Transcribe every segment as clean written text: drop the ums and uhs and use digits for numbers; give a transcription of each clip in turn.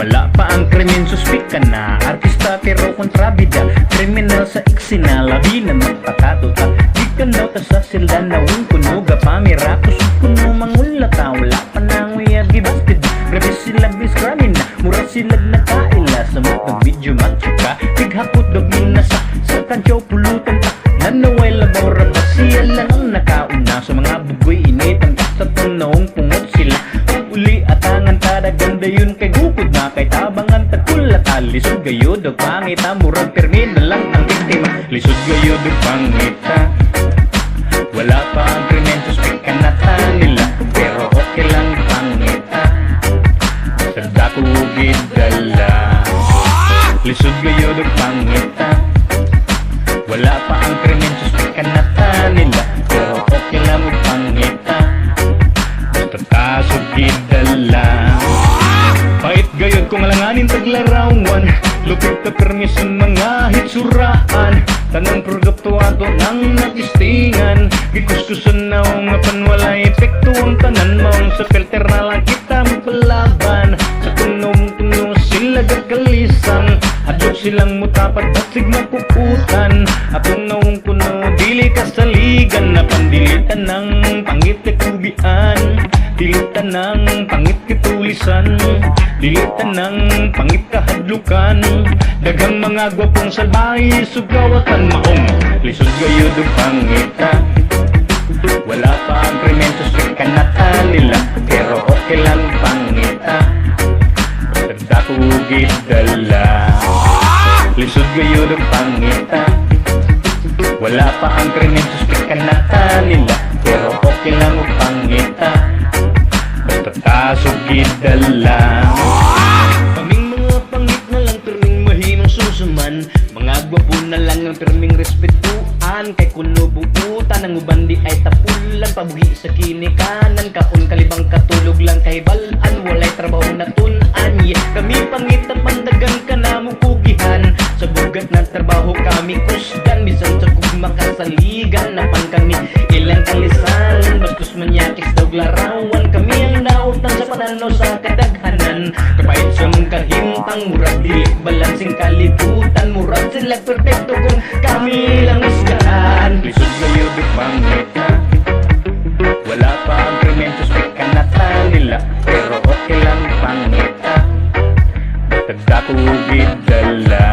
Wala pa ang krimen, suspik ka na. Artista pero kontrabida, kriminal sa eksena, labi na magpakatuta. Di ka daw ta sa silda na kuno gapamira. Kusog kuno mangulata, wala pa nang uyag gibastid. Grabe silag biskramin na, mura silag nakaila. Sa mga video matsuka, tighakot dogmin na sa kantyaw pulutan pa. Nanaway labora ba siya lang ang nakauna. Sa mga bugoy initan ka sa tunawang pungot sila. Uli at angan tada ganda yun kay gukod na. Kay tabangan takulata, lisod gayo dog pangita. Murag permi na lang ang biktima, lisod gayo dog pangita. Wala pa ang krimen, suspek ka na ta nila, pero okay lang pangita. Sa dako gidala, lisod gayo dog pangita. Wala pa ang krimen, suspek ka na ta nila, pero okay lang pangita. Basta tasog gidala. Pait gayon kung alanganin taglarawan, lupit na permission mga hitsuraan. Tanang produkto ato nang natistingan, gikuskusan na nga panwala epekto ang tanan maong sa filter na lang kita mapalaban. Sa tunong sila gagalisan, hadlok silang mutapat basig mapuputan. Atong naong kuno dili kasaligan, na pandilitan ng pangit kubian. Dilitan ng pangit kitulisan, dilitan ng pangit kahadlukan. Daghang mga gwapong salbahe sugawatan maong, lisod gayo dog pangita. Wala pa ang krimen, suspek ka na ta nila, pero okay lang pangita. Basta dako gidala, lisod gayo dog pangita. Wala pa ang krimen, suspek ka na ta nila, pero okay lang pangita. Basta tasog gidala. Kaming mga pangit na lang perming mahimong susuman, mga gwapo na lang ang perming respetuan. Kay kuno buutan ang uban di ay tapulan, pabuhi sa kinikanan, kaon kalibang katulog lang kay balan, walay trabaho na tunan. Yeah, kami pangit na pandagan ka na mukugihan, sa bugat ng trabaho kami kusgan. Bisan sa kugma kasaligan, napan kami ilang kalisan. Bastos manyakis daw larawan, kami ang nautan sa pananaw sa kadaghanan. Kapait sa mong kahintang, murag dilik balansing kalibutan. Murag sila perfecto kung kami lang usgahan. Lisod gayo di pangita. Wala pa ang krimen, suspek ka na ta nila, pero okay lang pangita. Basta dako gidala,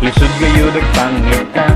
lisod gayo di pangita.